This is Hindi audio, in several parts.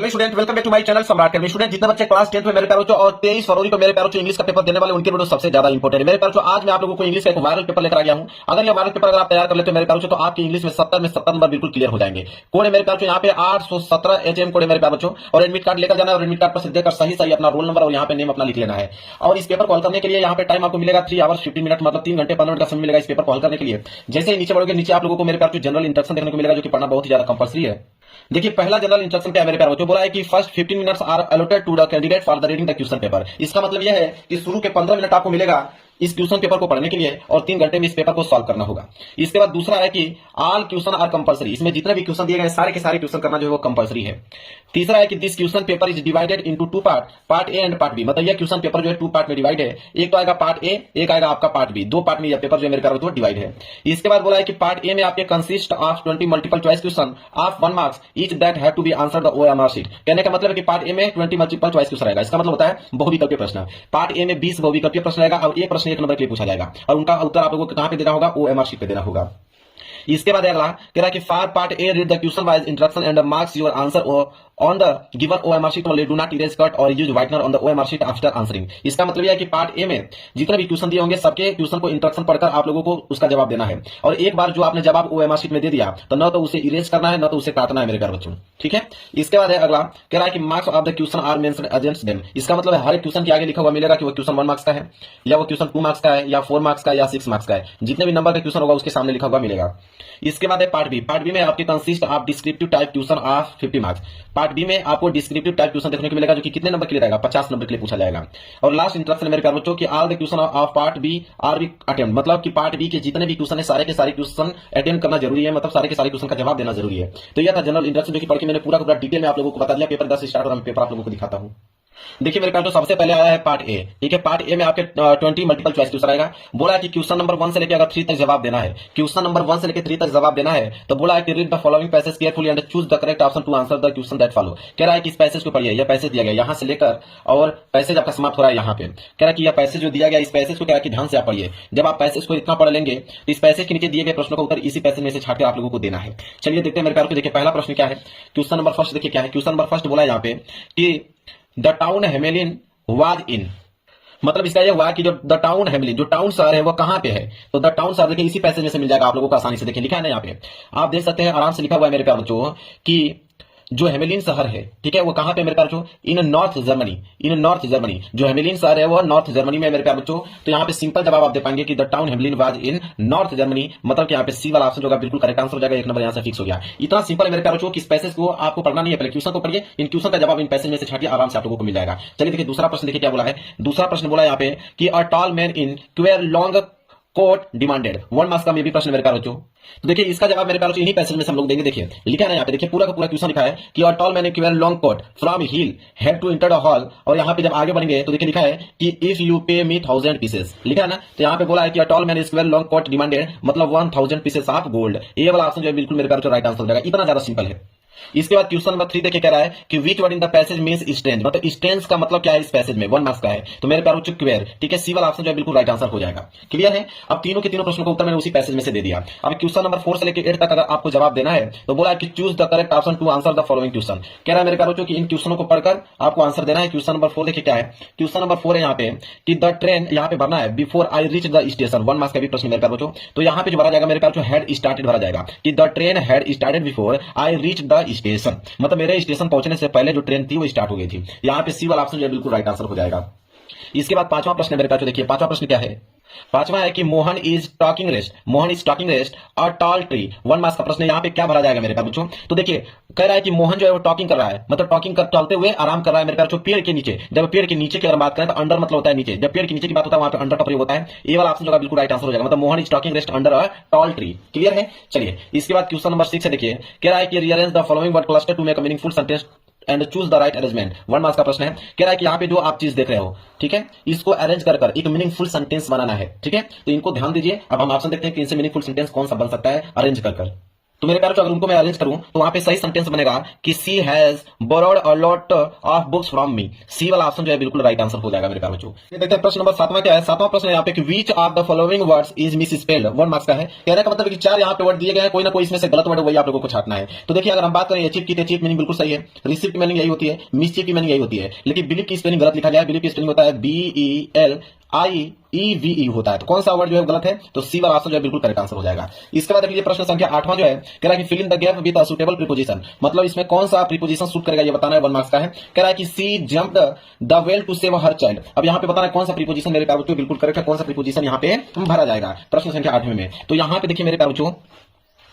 Hello student, welcome back to my channel Samrat academy. Student, जितने बच्चे क्लास 10th में मेरे प्यारे बच्चों और 23 फरवरी को मेरे प्यारे बच्चों इंग्लिश का पेपर देने वाले उनके वीडियो सबसे ज्यादा इंपॉर्टेंट है। मेरे प्यारे बच्चों, आज मैं आप लोगों को इंग्लिश का एक वायरल पेपर लेकर आ गया हूं। अगर ये वायरल पेपर अगर आप तैयार कर लेते हो मेरे प्यारे बच्चों, तो आपकी इंग्लिश में 70 नंबर बिल्कुल क्लियर हो जाएंगे। कोड है मेरे प्यारे बच्चों यहाँ पे 817 HM कोड है मेरे प्यारे बच्चों। और एडमिट कार्ड लेकर जाना है और एडमिट कार्ड पर देकर सही अपना रोल नंबर और यहाँ पे नेम अपना लिख लेना है। और इस पेपर कॉल करने के लिए यहाँ पे टाइम आपको मिलेगा 3 आवर्स 15 मिनट, मतलब 3 घंटे 15 मिनट का समय मिलेगा इस पेपर कॉल करने के लिए। जैसे ही नीचे बढ़ोगे, नीचे आप लोगों को मेरे प्यारे जनरल इंस्ट्रक्शन देखने को मिलेगा, जो कि पढ़ना बहुत ही ज्यादा कंपल्सरी है। देखिए, पहला जनरल इंस्ट्रक्शन क्या है मेरे प्यारे बच्चों, बोला है कि first 15 minutes are allotted to the candidate for the reading the question paper. इसका मतलब यह है कि शुरू के 15 मिनट आपको मिलेगा इस क्वेश्चन पेपर को पढ़ने के लिए और 3 घंटे में इस पेपर को सॉल्व करना होगा। इसके बाद दूसरा है कि ऑल क्वेश्चन आर कंपल्सरी, इसमें जितने भी क्वेश्चन दिए गए सारे के सारे क्वेश्चन करना जो है वो कंपल्सरी है। तीसरा है कि this question paper is divided into 2 part A and part B, मतलब यह क्वेश्चन पेपर जो है 2 पार्ट में डिवाइड है। एक तो आएगा पार्ट ए, एक आएगा आपका पार्ट बी। 2 पार्ट में यह पेपर जो है मेरे प्यारे बच्चों डिवाइड है। इसके बाद बोला है कि पार्ट ए में आपके consist of 20 multiple choice question of 1 marks each that have to be answered the OMR sheet. कहने का मतलब है कि पार्ट ए में 20 मल्टीपल चॉइस क्वेश्चन रहेगा। इसका मतलब होता है बहुविकल्पीय प्रश्न। पार्ट ए में 20 बहुविकल्पीय प्रश्न रहेगा और एक प्रश्न 1 नंबर के लिए पूछा जाएगा और उनका उत्तर आप लोगों को कहां पे देना होगा, OMR शीट पे देना होगा। इसके बाद अगला कह रहा है कि for part A read the question wise instruction and marks your answer on the given OMR sheet only, do not erase cut और use whitener on the OMR sheet after answering. इसका मतलब यह है कि पार्ट ए में जितने भी क्वेश्चन दिए होंगे सबके क्वेश्चन को इंस्ट्रक्शन पढ़कर आप लोगों को उसका जवाब देना है। और एक बार जो आपने जवाब OMR शीट में दे दिया तो न तो उसे इरेज करना है न तो उसे काटना है मेरे प्यारे बच्चों, ठीक है। इसके बाद है अगला कह रहा है कि marks of the question are mentioned against them. इसका मतलब है हर एक क्वेश्चन के आगे लिखा हुआ मिलेगा कि वो क्वेश्चन 1 मार्क्स का है या वो क्वेश्चन 2 मार्क्स का है या 4 मार्क्स का है या 6 मार्क्स का है। जितने भी नंबर का क्वेश्चन होगा उसके सामने लिखा हुआ मिलेगा। इसके बाद है पार्ट बी। पार्ट बी में आपके consist of descriptive type question of 50 marks. Part B में आपको डिस्क्रिप्टिव टाइप क्वेश्चन देखने को मिलेगा, जो कि कितने नंबर के लिए रहेगा, 50 नंबर के लिए पूछा जाएगा। और लास्ट इंस्ट्रक्शन मेरे प्यारे बच्चों कि all the question of part B are be attempt, मतलब कि पार्ट बी के जितने भी क्वेश्चन है सारे के सारे क्वेश्चन अटेम्प्ट करना जरूरी है, मतलब सारे के सारे क्वेश्चन का जवाब देना जरूरी है। तो यह था जनरल इंस्ट्रक्शन, जो कि पढ़ के मैंने पूरा डिटेल में आप लोगों को बता दिया। पेपर 10 स्टार्ट और मैं पेपर आप लोगों को दिखाता हूं। देखिए मेरे प्यारे, तो सबसे पहले आया है पार्ट ए, ठीक है। पार्ट ए में आपके 20 मल्टीपल चॉइस क्वेश्चन आएगा। बोला है कि क्वेश्चन नंबर 1 से लेकर अगर 3 तक जवाब देना है, क्वेश्चन नंबर 1 से लेकर 3 तक जवाब देना है, तो बोला है कि read the following passage carefully and choose the correct option to answer the question that follow. कह रहा है कि इस पैसेज को पढ़िए, यह पैसेज दिया गया यहां से लेकर और पैसेज आपका समाप्त हो रहा है यहाँ पे। कह रहा है कि यह पैसेज जो दिया गया, इस पैसेज को कह रहा है कि ध्यान से आप पढ़िए। जब आप पैसेज को इतना पढ़ लेंगे तो इस पैसेज के नीचे दिए गए प्रश्नों का उत्तर इसी पैसेज में से छाट कर आप लोगों को देना है। चलिए देखते हैं मेरे प्यारे को। देखिए पहला प्रश्न क्या है, क्वेश्चन नंबर फर्स्ट देखिए क्या है। क्वेश्चन नंबर फर्स्ट बोला है यहाँ पे कि द टाउन हेमेलिन वाज इन, मतलब इसका यह हुआ कि जो द टाउन हेमलिन, जो टाउन शहर है वो कहां पे है, तो द टाउन शहर देखिए इसी पैसेज में से मिल जाएगा आप लोगों को आसानी से। देखिए लिखा है ना यहाँ पे, आप देख सकते हैं आराम से लिखा हुआ है मेरे प्यारे बच्चों कि जो हेमेलिन शहर है, ठीक है, वो कहां पे मेरे प्यारे बच्चों, इन नॉर्थ जर्मनी। इन नॉर्थ जर्मनी जो हेमेलिन शहर है वो नॉर्थ जर्मनी में मेरे प्यारे बच्चों। तो यहाँ पे सिंपल जवाब आप दे पाएंगे कि the town Hamelin was in north Germany, मतलब कि यहाँ पे सी वाला ऑप्शन जो होगा बिल्कुल करेक्ट आंसर हो जाएगा। 1 नंबर यहाँ से फिक्स हो गया। इतना सिंपल है मेरे प्यारे बच्चों कि इस पैसेज को आपको पढ़ना नहीं है, पहले क्वेश्चन को पढ़िए, इन क्वेश्चन का जवाब इन पैसेज में से छाटिए, आराम से आप लोगों को मिल जाएगा। चलिए देखिए दूसरा प्रश्न देखिए क्या बोला है। दूसरा प्रश्न बोला है यहाँ पे कि a tall man in queer long coat demanded, 1 marks का मे भी प्रश्न मेरे प्यारे बच्चों। तो देखिए इसका जवाब मेरे प्यारे बच्चों इन्हीं पैसेज में से हम लोग देंगे। देखिए लिखा है ना यहाँ पे, देखिए पूरा का पूरा क्वेश्चन लिखा है कि और tall man in queer long coat from hill had to enter the hall. और यहाँ पे जब आगे बढ़ेंगे तो देखिए लिखा है कि इफ यू पे मी 1000 पीसेस, लिखा है ना। तो यहाँ पे बोला है कि tall man is queer long coat demanded, मतलब 1000 पीसेस ऑफ गोल्ड। ये वाला ऑप्शन जो है बिल्कुल मेरे प्यारे बच्चों राइट आंसर हो जाएगा। इतना ज्यादा सिंपल है। इसके बाद क्वेश्चन नंबर 3 देखिए कह रहा है कि which word in the passage means strange, मतलब स्ट्रेंज का मतलब क्या है इस पैसेज में, 1 मार्क्स का है। तो मेरे प्यारे बच्चों क्वेयर, ठीक है, सी वाला ऑप्शन जो है बिल्कुल राइट आंसर हो जाएगा। क्लियर है। अब तीनों के तीनों प्रश्नों का उत्तर मैंने उसी पैसेज में से दे दिया। अब क्वेश्चन नंबर 4 से लेकर 8 तक अगर आपको जवाब देना है तो बोला कि choose the correct option to answer the following question. कह रहा है मेरे प्यारे बच्चों कि इन क्वेश्चनों को पढ़कर आपको आंसर देना है। क्वेश्चन नंबर 4 देखिए क्या है। क्वेश्चन नंबर 4 है यहाँ पे कि द ट्रेन, यहाँ पे भरना है before I reach the station, 1 marks का भी प्रश्न मेरे प्यारे बच्चों। तो यहाँ पे जो भरा जाएगा मेरे प्यारे बच्चों हैड स्टार्टेड भरा जाएगा कि the train had started before I reach the station, मतलब मेरे स्टेशन पहुंचने से पहले जो ट्रेन थी वो स्टार्ट हो गई थी। यहाँ पे सी वाला ऑप्शन जो है बिल्कुल राइट आंसर हो जाएगा। इसके बाद 5वां प्रश्न मेरे पास देखिए, 5वां प्रश्न क्या है। 5वां है कि Mohan is talking rest, Mohan is talking rest a tall tree, 1 marks का प्रश्न। यहाँ पे क्या भरा जाएगा मेरे पास बच्चों। तो देखिए कह रहा है कि मोहन जो है वो टॉकिंग कर रहा है, मतलब टॉकिंग कर चलते हुए आराम कर रहा है मेरे पास पेड़ के नीचे। जब पेड़ के नीचे की अगर बात करें तो अंडर मतलब होता है नीचे, जब पेड़ के नीचे की बात होता है वहां पे अंडर का प्रयोग होता है। ये वाला ऑप्शन जो बिल्कुल राइट आंसर हो जाएगा, मतलब Mohan is talking rest under a tall tree. Clear है। चलिए इसके बाद क्वेश्चन नंबर 6 है। देखिए कह रहा है कि rearrange the following word cluster to make a meaningful sentence and choose the right arrangement, 1 marks का प्रश्न है। कह रहा है कि यहाँ पे जो आप चीज देख रहे हो, ठीक है, इसको अरेंज कर एक मीनिंगफुल सेंटेंस बनाना है, ठीक है। तो इनको ध्यान दीजिए। अब हम ऑप्शन देखते हैं कि इनसे मीनिंगफुल सेंटेंस कौन सा बन सकता है अरेंज कर। तो मेरे प्यारे, अगर उनको मैं अरेंज करूं तो वहां पे सही सेंटेंस बनेगा कि she has borrowed a lot of books from me. C वाला ऑप्शन जो है बिल्कुल राइट आंसर हो जाएगा मेरे प्यारे बच्चों। ये देखते हैं प्रश्न नंबर 7वां क्या है। 7वां प्रश्न यहाँ पे कि which of the following words is miss spelled, 1 marks का है। कहने का मतलब कि 4 यहाँ पे वर्ड दिए गए हैं, कोई ना कोई इसमें से गलत वर्ड है, वही आप लोगों को छाटना है। तो देखिए, अगर हम बात करें अचीव की, अचीव मीनिंग बिल्कुल सही है, रिसीव की मीनिंग यही होती है, मिसचीव की मीनिंग यही होती है, लेकिन बिलीव की स्पेलिंग गलत लिखा गया है। बिलीव की स्पेलिंग होता है BELIEVE होता है। तो कौन सा वर्ड जो है गलत है, तो सी वाला ऑप्शन जो है बिल्कुल करेक्ट आंसर हो जाएगा। इसके बाद देखिए प्रश्न संख्या 8वां जो है, कह रहा है कि fill in the gap with a suitable preposition, मतलब इसमें कौन सा प्रीपोजिशन सूट करेगा ये बताना है। 1 मार्क्स का है। कह रहा है कि she jumped the well to save her child. अब यहाँ पे बताना है कौन सा प्रीपोजिशन मेरे प्यारे बच्चों बिल्कुल करेक्ट है, कौन सा प्रीपोजिशन यहाँ पे भरा जाएगा प्रश्न संख्या 8वें में। तो यहाँ पे देखिए मेरे प्यारे बच्चों,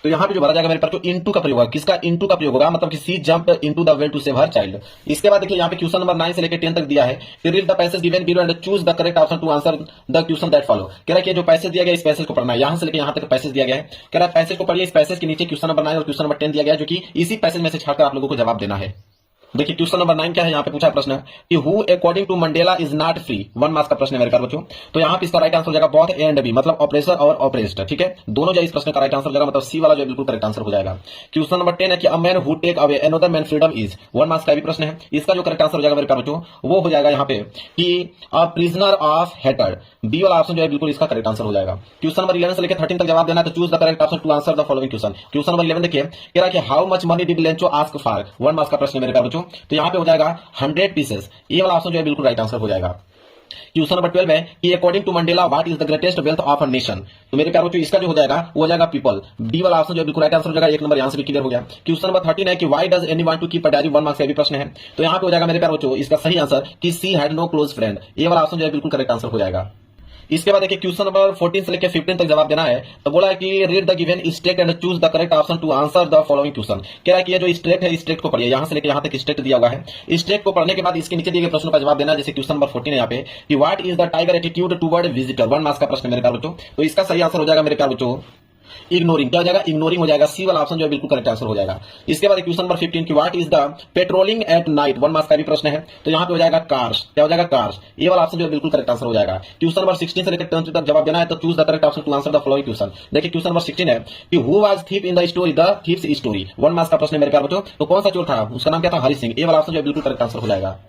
तो यहाँ पे जो भरा जाएगा मेरे पास तो इनटू का प्रयोग होगा। किसका इनटू का प्रयोग होगा, मतलब कि she jump into the well to save her child. इसके बाद देखिए यहाँ पे क्वेश्चन नंबर 9 से लेकर 10 तक दिया है। Read the passage given below and choose the correct option to answer the question that follow. कह रहा है कि जो पैसेज दिया गया इस पैसेज को पढ़ना है, यहाँ से लेकर यहाँ तक पैसेज दिया गया है। कह रहा है पैसेज को पढ़िए, इस पैसेज के नीचे क्वेश्चन नंबर 9 और क्वेश्चन नंबर 10 दिया गया है, जो कि इसी पैसेज में से छाटकर आप लोगों को जवाब देना है। देखिए क्वेश्चन नंबर 9 क्या है, यहाँ पे पूछा प्रश्न कि who according to Mandela is not free. 1 marks का प्रश्न है मेरे प्यारे बच्चों। तो यहाँ पे इसका राइट आंसर हो जाएगा बोथ ए एंड बी, मतलब ऑपरेसर और ऑपरेस्ड। ठीक है, दोनों जो इस प्रश्न का राइट आंसर हो जाएगा, मतलब सी वाला जो बिल्कुल करेक्ट आंसर हो जाएगा। क्वेश्चन नंबर 10 है कि a man who take away another man freedom is. 1 marks का भी प्रश्न है। इसका जो करेक्ट आंसर हो जाएगा मेरे प्यारे बच्चों, वो हो जाएगा यहाँ पे कि a prisoner of hater. B वाला ऑप्शन जो है बिल्कुल इसका करेक्ट आंसर हो जाएगा। क्वेश्चन नंबर 11 से लेकर 13 तक जवाब देना है, तो choose the correct option to answer the following question. Question number 11 देखिए, कह रहा है कि how much money did Lencho ask for. 1 marks का प्रश्न है मेरे प्यारे बच्चों। तो यहाँ पे हो जाएगा 100 पीसेस। ये वाला ऑप्शन जो है बिल्कुल राइट आंसर हो जाएगा। क्वेश्चन नंबर 12 है कि according to Mandela what is the greatest wealth of a nation. तो मेरे प्यारे बच्चों, इसका जो हो जाएगा वो हो जाएगा पीपल। डी वाला ऑप्शन जो है बिल्कुल राइट आंसर हो जाएगा। एक नंबर यहां से भी क्लियर हो गया। क्वेश्चन नंबर 13 है कि why does Anne want to keep a diary. 1 marks का भी प्रश्न है। तो यहाँ पे हो जाएगा मेरे प्यारे बच्चों इसका सही आंसर कि she had no close friend. ये वाला ऑप्शन जो है बिल्कुल करेक्ट आंसर हो जाएगा। इसके बाद देखिए क्वेश्चन नंबर 14 से लेकर 15 तक जवाब देना है। तो बोला है कि read the given state and choose the correct option to answer the following question. कह रहा है कि ये जो स्टेट है, स्टेट को पढ़िए, यहां से लेकर यहां तक स्टेट दिया हुआ है। स्टेट को पढ़ने के बाद इसके नीचे दिए गए प्रश्नों का जवाब देना। जैसे क्वेश्चन नंबर 14 है यहाँ पे कि what is the tiger attitude toward visitor. 1 marks का प्रश्न मेरे प्यारे बच्चों। तो इसका सही आंसर हो जाएगा मेरे प्यारे बच्चों इग्नोरिंग। क्या हो जाएगा, इग्नोरिंग हो जाएगा। सी वाला ऑप्शन जो है बिल्कुल करेक्ट आंसर हो जाएगा। इसके बाद क्वेश्चन नंबर 15 की what is the patrolling at night. 1 marks का भी प्रश्न है। तो यहाँ पे हो जाएगा कार्स। क्या हो जाएगा, कार्स। ये वाला ऑप्शन जो है बिल्कुल करेक्ट आंसर हो जाएगा। क्वेश्चन नंबर 16 से लेकर 20 तक जवाब देना है, तो choose the correct option to answer the following question. देखिए क्वेश्चन नंबर 16 है कि who was thief in the story, the thief's story. 1 marks का प्रश्न है मेरे प्यारे बच्चों। तो कौन सा चोर था, उसका नाम क्या था, हरि सिंह। ये वाला ऑप्शन जो है बिल्कुल करेक्ट आंसर हो जाएगा।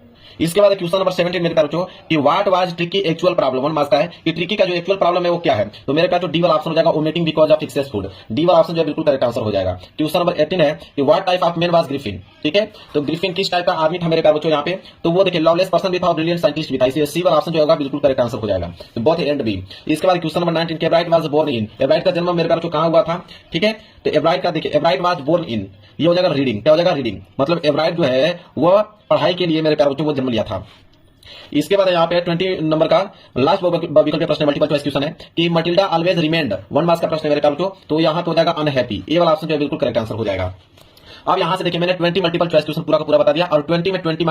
इसके बाद क्वेश्चन नंबर 17 मेरे प्यारे बच्चों कि what was tricky actual problem. 1 marks का है कि ट्रिकी का जो एक्चुअल प्रॉब्लम है वो क्या है। तो मेरे प्यारे डी वाला ऑप्शन हो जाएगा omitting because of excess food. D वाला ऑप्शन जो है बिल्कुल करेक्ट आंसर हो जाएगा। क्वेश्चन नंबर 18 है कि what type of man was Griffin. ठीक है, तो ग्रिफिन किस टाइप का आदमी था मेरे प्यारे बच्चों यहाँ पे। तो वो देखिए लॉलेस पर्सन भी था और ब्रिलियंट साइंटिस्ट भी था। इसलिए सी वाला ऑप्शन जो होगा बिल्कुल करेक्ट आंसर हो जाएगा। तो बोथ एंड बी। इसके बाद question number 19 Ebright was born in. Ebright का जन्म मेरे प्यारे बच्चों कहां हुआ था। ठीक है, तो एब्राइट का देखिए एब्राइट वाज बोर्न इन, ये हो जाएगा रीडिंग। क्या हो जाएगा, रीडिंग। मतलब एब्राइट जो है वह पढ़ाई के लिए मेरे प्यारे बच्चों वो जन्म लिया था। इसके बाद यहाँ पे 20 नंबर का लास्ट विकल्प प्रश्न मल्टीपल चॉइस क्वेश्चन है कि मटिल्डा ऑलवेज रिमेंड। 1 मार्क्स का प्रश्न है मेरे प्यारे बच्चों। तो यहाँ तो हो जाएगा अनहैप्पी। ये वाला ऑप्शन जो है बिल्कुल करेक्ट आंसर हो जाएगा। अब यहां से देखिए मैंने 20 मल्टीपल चॉइस क्वेश्चन पूरा का पूरा बता दिया और 20 में 20